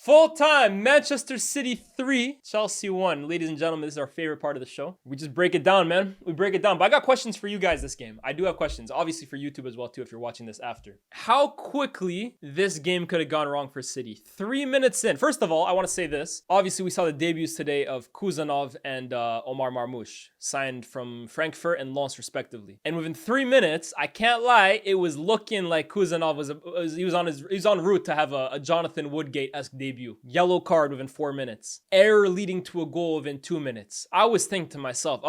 Full time, Manchester City 3, Chelsea 1. Ladies and gentlemen, this is our favorite part of the show. We just break it down, man. We break it down. But I got questions for you guys this game. I do have questions, obviously for YouTube as well too, if you're watching this after. How quickly this game could have gone wrong for City? 3 minutes in. First of all, I want to say this. Obviously, we saw the debuts today of Khusanov and Omar Marmoush, signed from Frankfurt and Lens respectively. And within 3 minutes, I can't lie, it was looking like Khusanov was on route to have a Jonathan Woodgate-esque debut. Yellow card within 4 minutes. Error leading to a goal within 2 minutes. I was thinking to myself,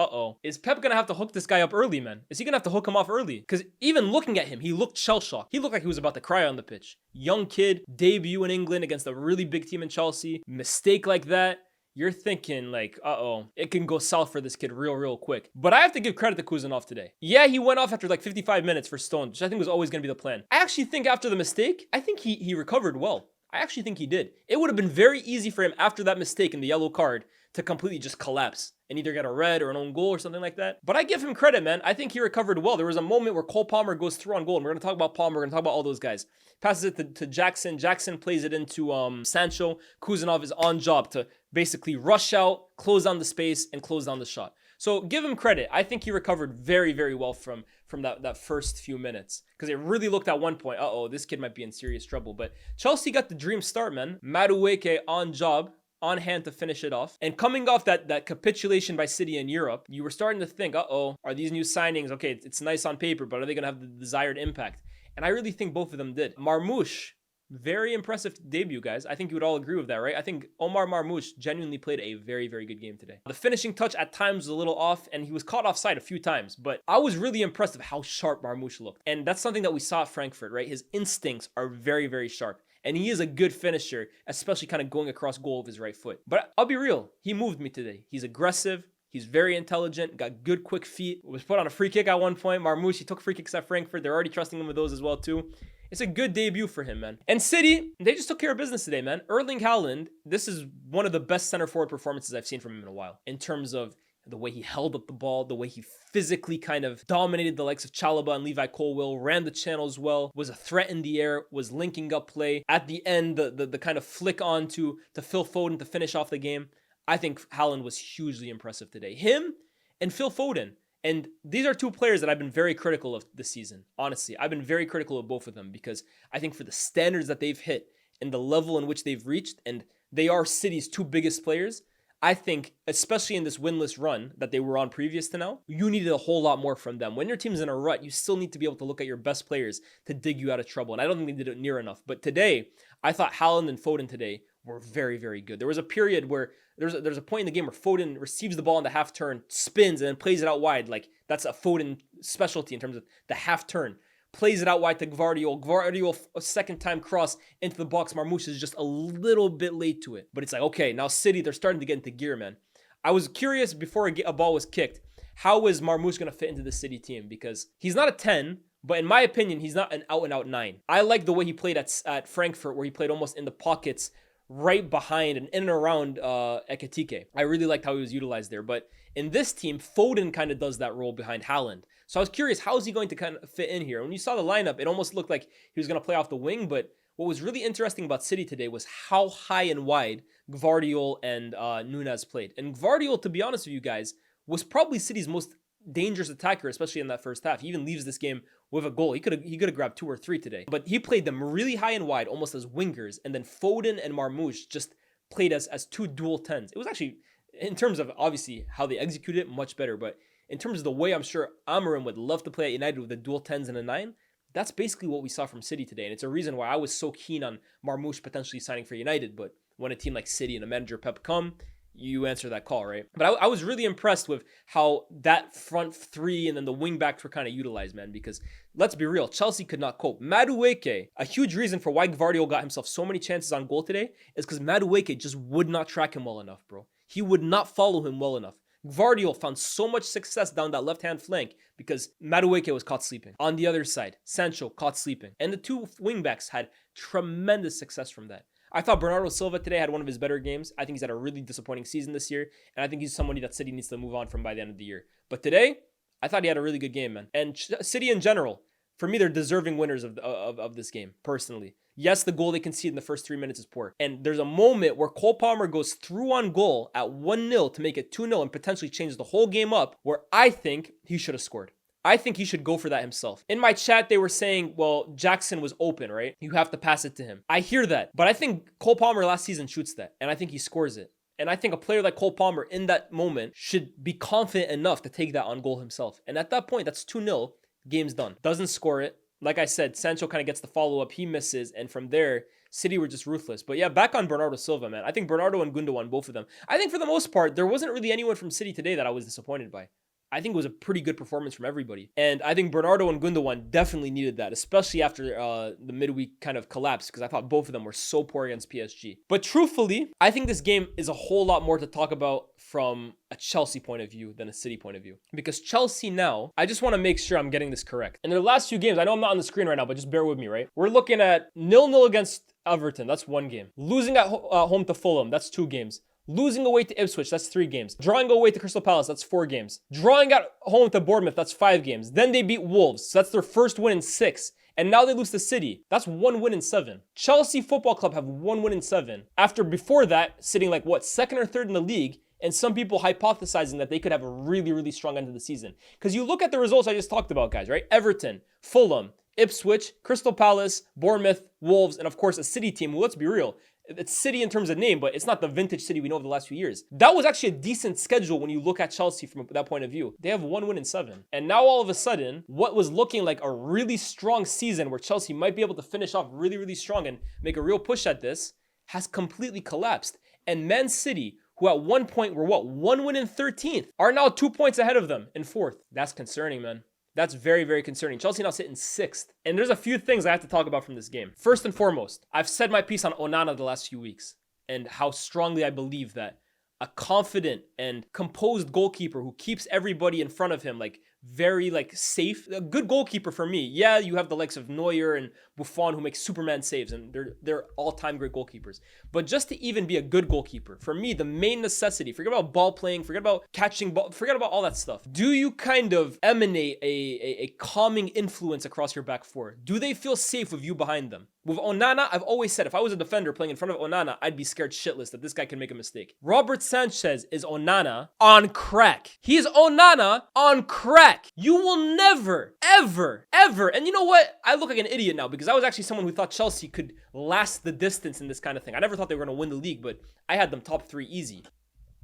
is Pep gonna have to hook this guy up early, man? Is he gonna have to hook him off early? Because even looking at him, he looked shell-shocked. He looked like he was about to cry on the pitch. Young kid, debut in England against a really big team in Chelsea. Mistake like that. You're thinking like, it can go south for this kid real quick. But I have to give credit to Khusanov today. Yeah, he went off after like 55 minutes for Stone, which I think was always going to be the plan. I actually think after the mistake, I think he recovered well. I actually think he did. It would have been very easy for him after that mistake in the yellow card to completely just collapse and either get a red or an own goal or something like that. But I give him credit, man. I think he recovered well. There was a moment where Cole Palmer goes through on goal, and we're going to talk about Palmer. We're going to talk about all those guys. Passes it to Jackson. Jackson plays it into Sancho. Khusanov is on job to basically rush out, close down the space, and close down the shot. So give him credit. I think he recovered very well from that first few minutes. Because it really looked at one point, this kid might be in serious trouble. But Chelsea got the dream start, man. Madueke on job, on hand to finish it off. And coming off that capitulation by City in Europe, you were starting to think, are these new signings, okay, it's nice on paper, but are they going to have the desired impact? And I really think both of them did. Marmoush, very impressive debut, guys. I think you would all agree with that, right? I think Omar Marmoush genuinely played a very good game today. The finishing touch at times was a little off, and he was caught offside a few times, but I was really impressed with how sharp Marmoush looked. And that's something that we saw at Frankfurt, right? His instincts are very sharp. And he is a good finisher, especially kind of going across goal with his right foot. But I'll be real, he moved me today. He's aggressive. He's very intelligent, got good quick feet. Was put on a free kick at one point. Marmoush, he took free kicks at Frankfurt. They're already trusting him with those as well too. It's a good debut for him, man. And City, they just took care of business today, man. Erling Haaland, this is one of the best center forward performances I've seen from him in a while. In terms of the way he held up the ball, the way he physically kind of dominated the likes of Chalobah and Levi Colwill, ran the channels well, was a threat in the air, was linking up play. At the end, the kind of flick on to Phil Foden to finish off the game. I think Haaland was hugely impressive today. Him and Phil Foden. And these are two players that I've been very critical of this season. Honestly, I've been very critical of both of them because I think for the standards that they've hit and the level in which they've reached, and they are City's two biggest players, I think, especially in this winless run that they were on previous to now, you needed a whole lot more from them. When your team's in a rut, you still need to be able to look at your best players to dig you out of trouble. And I don't think they did it near enough. But today, I thought Haaland and Foden today were very good. There was a period where there's a point in the game where Foden receives the ball in the half turn, spins, and then plays it out wide. Like, that's a Foden specialty in terms of the half turn. Plays it out wide to Gvardiol. Gvardiol, a second time cross into the box. Marmoush is just a little bit late to it. But it's like, okay, now City, they're starting to get into gear, man. I was curious before a ball was kicked, how is Marmoush going to fit into the City team? Because he's not a 10, but in my opinion, he's not an out-and-out 9. I like the way he played at Frankfurt, where he played almost in the pockets, right behind and in and around Ekitike. I really liked how he was utilized there. But in this team, Foden kind of does that role behind Haaland. So I was curious, how is he going to kind of fit in here? When you saw the lineup, it almost looked like he was going to play off the wing. But what was really interesting about City today was how high and wide Gvardiol and Nunez played. And Gvardiol, to be honest with you guys, was probably City's most dangerous attacker, especially in that first half. He even leaves this game with a goal. He could have grabbed 2 or 3 today. But he played them really high and wide, almost as wingers. And then Foden and Marmoush just played as 2 dual 10s. It was actually, in terms of obviously how they executed it, much better. But in terms of the way I'm sure Amarim would love to play at United with the dual 10s and a 9, that's basically what we saw from City today. And it's a reason why I was so keen on Marmoush potentially signing for United. But when a team like City and a manager Pep come, you answer that call, right? But I was really impressed with how that front 3 and then the wing backs were kind of utilized, man, because let's be real, Chelsea could not cope. Madueke, a huge reason for why Gvardiol got himself so many chances on goal today is because Madueke just would not track him well enough, bro. He would not follow him well enough. Gvardiol found so much success down that left-hand flank because Madueke was caught sleeping. On the other side, Sancho caught sleeping. And the 2 wingbacks had tremendous success from that. I thought Bernardo Silva today had one of his better games. I think he's had a really disappointing season this year. And I think he's somebody that City needs to move on from by the end of the year. But today, I thought he had a really good game, man. And City in general, for me, they're deserving winners of this game, personally. Yes, the goal they concede in the first 3 minutes is poor. And there's a moment where Cole Palmer goes through on goal at 1-0 to make it 2-0 and potentially change the whole game up, where I think he should have scored. I think he should go for that himself. In my chat, they were saying, well, Jackson was open, right? You have to pass it to him. I hear that, but I think Cole Palmer last season shoots that, and I think he scores it. And I think a player like Cole Palmer in that moment should be confident enough to take that on goal himself. And at that point, that's 2-0, game's done. Doesn't score it. Like I said, Sancho kind of gets the follow-up, he misses, and from there, City were just ruthless. But yeah, back on Bernardo Silva, man. I think Bernardo and Gundogan, both of them. I think for the most part, there wasn't really anyone from City today that I was disappointed by. I think it was a pretty good performance from everybody. And I think Bernardo and Gundogan definitely needed that, especially after the midweek kind of collapse, because I thought both of them were so poor against PSG. But truthfully, I think this game is a whole lot more to talk about from a Chelsea point of view than a City point of view. Because Chelsea now, I just want to make sure I'm getting this correct. In their last few games, I know I'm not on the screen right now, but just bear with me, right? We're looking at 0-0 against Everton, that's 1 game. Losing at home to Fulham, that's 2 games. Losing away to Ipswich, that's 3 games. Drawing away to Crystal Palace, that's 4 games. Drawing at home to Bournemouth, that's 5 games. Then they beat Wolves, so that's their first win in 6. And now they lose to City. That's 1 win in 7. Chelsea Football Club have 1 win in 7. After before that, sitting like what, 2nd or 3rd in the league, and some people hypothesizing that they could have a really, really strong end of the season. Because you look at the results I just talked about, guys, right? Everton, Fulham, Ipswich, Crystal Palace, Bournemouth, Wolves, and of course a City team who, let's be real, it's City in terms of name, but it's not the vintage City we know of the last few years. That was actually a decent schedule when you look at Chelsea from that point of view. They have 1 win in 7. And now all of a sudden, what was looking like a really strong season where Chelsea might be able to finish off really, really strong and make a real push at this has completely collapsed. And Man City, who at one point were 1 win in 13th, are now 2 points ahead of them in 4th. That's concerning, man. That's very, very concerning. Chelsea now sit in 6th. And there's a few things I have to talk about from this game. First and foremost, I've said my piece on Onana the last few weeks and how strongly I believe that a confident and composed goalkeeper who keeps everybody in front of him like very like safe, a good goalkeeper for me. Yeah, you have the likes of Neuer and Buffon who make Superman saves, and they're all-time great goalkeepers. But just to even be a good goalkeeper, for me, the main necessity, forget about ball playing, forget about catching ball, forget about all that stuff. Do you kind of emanate a calming influence across your back four? Do they feel safe with you behind them? With Onana, I've always said, if I was a defender playing in front of Onana, I'd be scared shitless that this guy can make a mistake. Robert Sanchez is Onana on crack. He is Onana on crack. You will never, ever, ever, and you know what? I look like an idiot now because I was actually someone who thought Chelsea could last the distance in this kind of thing. I never thought they were going to win the league, but I had them top 3 easy.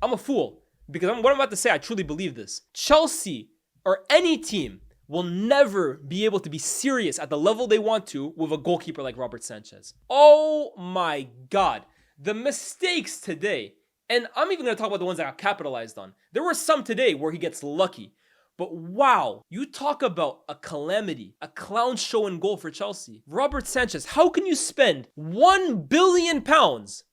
I'm a fool because what I'm about to say, I truly believe this. Chelsea or any team will never be able to be serious at the level they want to with a goalkeeper like Robert Sanchez. Oh my God. The mistakes today, and I'm even going to talk about the ones that got capitalized on. There were some today where he gets lucky. But wow, you talk about a calamity, a clown show in goal for Chelsea. Robert Sanchez, how can you spend £1 billion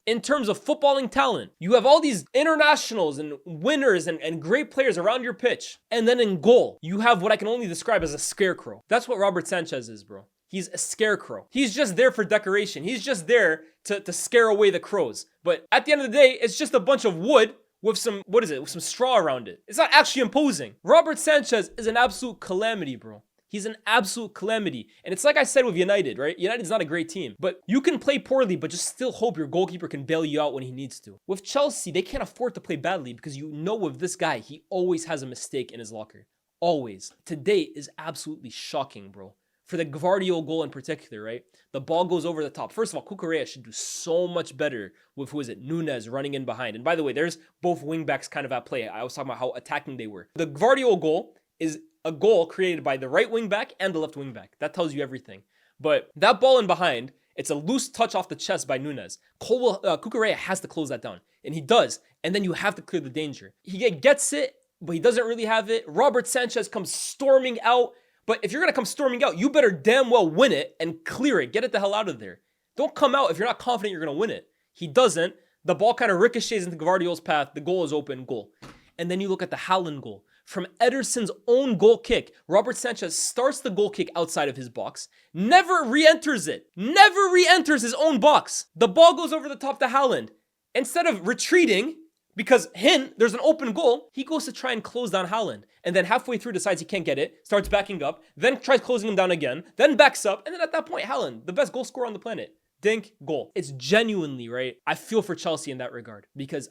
in terms of footballing talent? You have all these internationals and winners and great players around your pitch. And then in goal, you have what I can only describe as a scarecrow. That's what Robert Sanchez is, bro. He's a scarecrow. He's just there for decoration. He's just there to scare away the crows. But at the end of the day, it's just a bunch of wood with some, with some straw around it. It's not actually imposing. Robert Sanchez is an absolute calamity, bro. He's an absolute calamity. And it's like I said with United, right? United's not a great team, but you can play poorly, but just still hope your goalkeeper can bail you out when he needs to. With Chelsea, they can't afford to play badly because you know with this guy, he always has a mistake in his locker. Always. Today is absolutely shocking, bro. For the Gvardiol goal in particular, right? The ball goes over the top. First of all, Cucurella should do so much better with, Nunez running in behind. And by the way, there's both wingbacks kind of at play. I was talking about how attacking they were. The Gvardiol goal is a goal created by the right wingback and the left wingback. That tells you everything. But that ball in behind, it's a loose touch off the chest by Nunez. Cucurella has to close that down. And he does. And then you have to clear the danger. He gets it, but he doesn't really have it. Robert Sanchez comes storming out. But if you're going to come storming out, you better damn well win it and clear it. Get it the hell out of there. Don't come out if you're not confident you're going to win it. He doesn't. The ball kind of ricochets into Gvardiol's path. The goal is open. Goal. And then you look at the Haaland goal. From Ederson's own goal kick, Robert Sanchez starts the goal kick outside of his box. Never re-enters it. Never re-enters his own box. The ball goes over the top to Haaland. Instead of retreating, because there's an open goal, he goes to try and close down Haaland. And then halfway through decides he can't get it, starts backing up, then tries closing him down again, then backs up. And then at that point, Haaland, the best goal scorer on the planet, dink, goal. It's genuinely, right? I feel for Chelsea in that regard because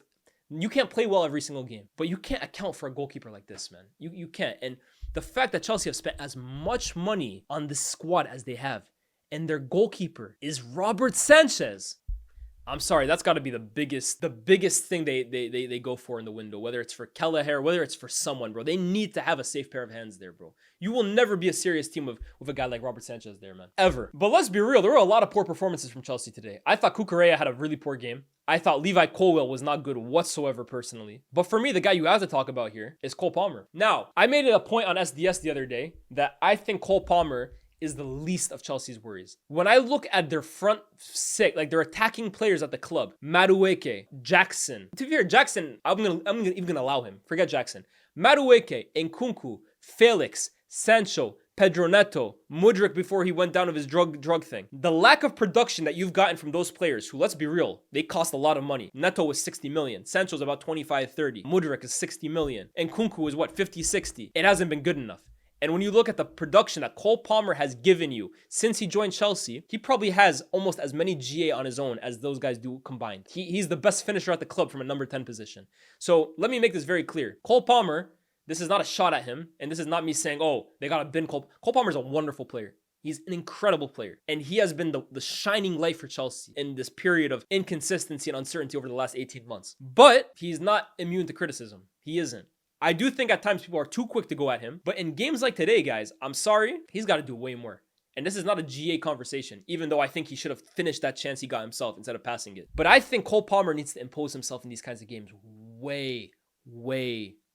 you can't play well every single game, but you can't account for a goalkeeper like this, man. You can't. And the fact that Chelsea have spent as much money on this squad as they have, and their goalkeeper is Robert Sanchez. I'm sorry, that's got to be the biggest thing they go for in the window, whether it's for Kelleher, whether it's for someone, bro. They need to have a safe pair of hands there, bro. You will never be a serious team with a guy like Robert Sanchez there, man. Ever. But let's be real, there were a lot of poor performances from Chelsea today. I thought Cucurella had a really poor game. I thought Levi Colwill was not good whatsoever personally. But for me, the guy you have to talk about here is Cole Palmer. Now, I made it a point on SDS the other day that I think Cole Palmer is the least of Chelsea's worries. When I look at their front six, like their attacking players at the club, Madueke, Jackson. To be fair, Jackson, I'm even gonna allow him. Forget Jackson. Madueke, Nkunku, Felix, Sancho, Pedro Neto, Mudryk before he went down with his drug thing. The lack of production that you've gotten from those players, who, let's be real, they cost a lot of money. Neto was 60 million. Sancho's about 25, 30. Mudryk is 60 million. And Nkunku is what, 50, 60. It hasn't been good enough. And when you look at the production that Cole Palmer has given you since he joined Chelsea, he probably has almost as many GA on his own as those guys do combined. He's the best finisher at the club from a number 10 position. So let me make this very clear. Cole Palmer, this is not a shot at him, and this is not me saying, oh, they got to bin Cole. Cole Palmer's a wonderful player. He's an incredible player. And he has been the shining light for Chelsea in this period of inconsistency and uncertainty over the last 18 months. But he's not immune to criticism. He isn't. I do think at times people are too quick to go at him. But in games like today, guys, I'm sorry, he's got to do way more. And this is not a GA conversation, even though I think he should have finished that chance he got himself instead of passing it. But I think Cole Palmer needs to impose himself in these kinds of games way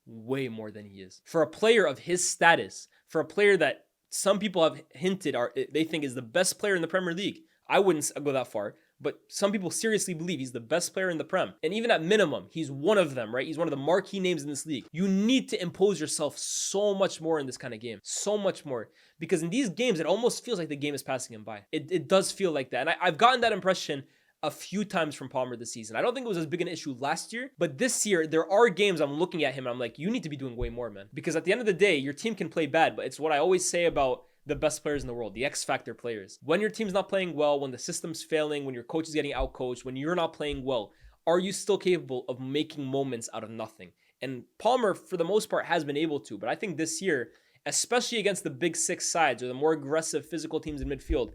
more than he is. For a player of his status, for a player that some people have hinted they think is the best player in the Premier League. I wouldn't go that far, but some people seriously believe he's the best player in the Prem. And even at minimum, he's one of them, right? He's one of the marquee names in this league. You need to impose yourself so much more in this kind of game. So much more. Because in these games, it almost feels like the game is passing him by. It does feel like that. And I've gotten that impression a few times from Palmer this season. I don't think it was as big an issue last year, but this year, there are games I'm looking at him and I'm like, you need to be doing way more, man. Because at the end of the day, your team can play bad, but it's what I always say about the best players in the world, the X-factor players. When your team's not playing well, when the system's failing, when your coach is getting outcoached, when you're not playing well, are you still capable of making moments out of nothing? And Palmer, for the most part, has been able to. But I think this year, especially against the big six sides or the more aggressive physical teams in midfield,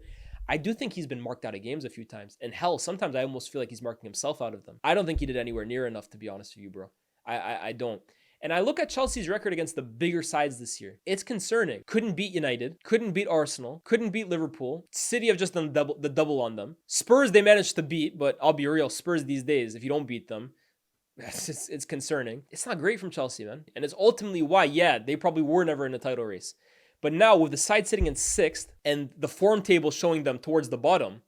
I do think he's been marked out of games a few times. And hell, sometimes I almost feel like he's marking himself out of them. I don't think he did anywhere near enough, to be honest with you, bro. I don't. And I look at Chelsea's record against the bigger sides this year. It's concerning. Couldn't beat United. Couldn't beat Arsenal. Couldn't beat Liverpool. City have just done the double on them. Spurs they managed to beat, but I'll be real, Spurs these days, if you don't beat them, it's concerning. It's not great from Chelsea, man. And it's ultimately why, yeah, they probably were never in a title race. But now with the side sitting in 6th and the form table showing them towards the bottom,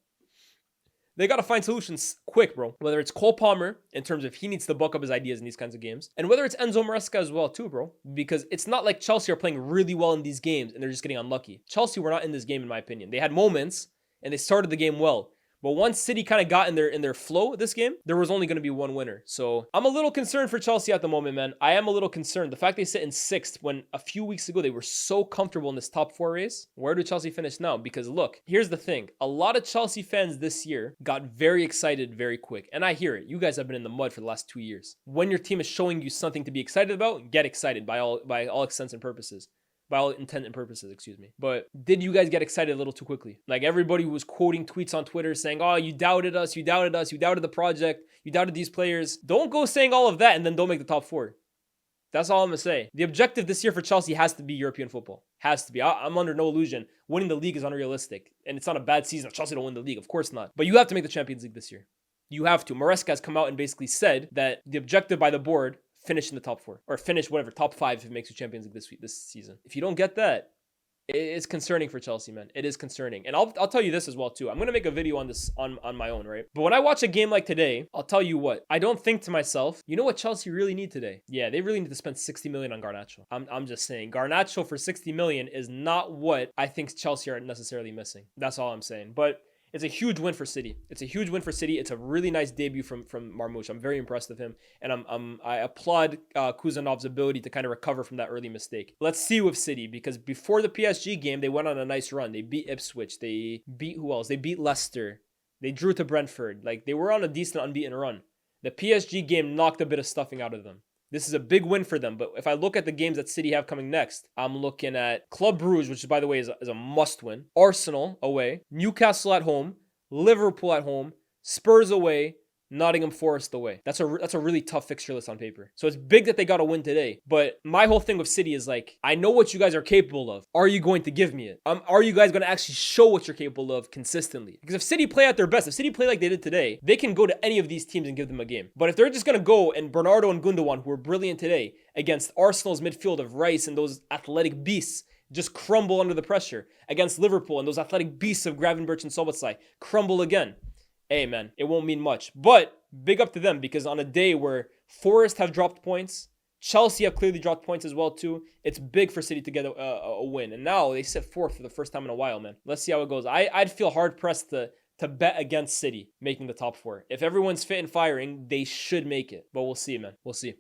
they got to find solutions quick, bro. Whether it's Cole Palmer, in terms of he needs to buck up his ideas in these kinds of games, and whether it's Enzo Maresca as well too, bro. Because it's not like Chelsea are playing really well in these games and they're just getting unlucky. Chelsea were not in this game, in my opinion. They had moments and they started the game well. But once City kind of got in their flow this game, there was only going to be one winner. So I'm a little concerned for Chelsea at the moment, man. I am a little concerned. The fact they sit in 6th when a few weeks ago they were so comfortable in this top 4 race. Where do Chelsea finish now? Because look, here's the thing. A lot of Chelsea fans this year got very excited very quick. And I hear it. You guys have been in the mud for the last 2 years. When your team is showing you something to be excited about, get excited by all extents and purposes. By all intent and purposes, excuse me. But did you guys get excited a little too quickly? Like everybody was quoting tweets on Twitter saying, oh, you doubted us, you doubted the project, you doubted these players. Don't go saying all of that and then don't make the top 4. That's all I'm going to say. The objective this year for Chelsea has to be European football. Has to be. I'm under no illusion. Winning the league is unrealistic. And it's not a bad season if Chelsea don't win the league. Of course not. But you have to make the Champions League this year. You have to. Maresca has come out and basically said that the objective by the board, finish in the top 4 or finish whatever top 5 if it makes you Champions League this season. If you don't get that, it's concerning for Chelsea, man. It is concerning. And I'll tell you this as well too. I'm going to make a video on this on my own, right? But when I watch a game like today, I'll tell you what. I don't think to myself, you know what Chelsea really need today? Yeah, they really need to spend 60 million on Garnacho. I'm just saying. Garnacho for 60 million is not what I think Chelsea are necessarily missing. That's all I'm saying. But it's a huge win for City. It's a huge win for City. It's a really nice debut from Marmoush. I'm very impressed with him. And I applaud Khusanov's ability to kind of recover from that early mistake. Let's see with City, because before the PSG game, they went on a nice run. They beat Ipswich. They beat who else? They beat Leicester. They drew to Brentford. Like, they were on a decent unbeaten run. The PSG game knocked a bit of stuffing out of them. This is a big win for them. But if I look at the games that City have coming next, I'm looking at Club Brugge, which, by the way, is a must-win. Arsenal away. Newcastle at home. Liverpool at home. Spurs away. Nottingham Forest away. That's a really tough fixture list on paper. So it's big that they got a win today. But my whole thing with City is like, I know what you guys are capable of. Are you going to give me it? Are you guys going to actually show what you're capable of consistently? Because if City play at their best, if City play like they did today, they can go to any of these teams and give them a game. But if they're just going to go and Bernardo and Gundogan, who were brilliant today, against Arsenal's midfield of Rice and those athletic beasts, just crumble under the pressure, against Liverpool and those athletic beasts of Gravenberch and Szoboszlai, crumble again. Hey, man, it won't mean much. But big up to them, because on a day where Forest have dropped points, Chelsea have clearly dropped points as well, too, it's big for City to get a win. And now they sit fourth for the first time in a while, man. Let's see how it goes. I'd feel hard-pressed to bet against City making the top four. If everyone's fit and firing, they should make it. But we'll see, man. We'll see.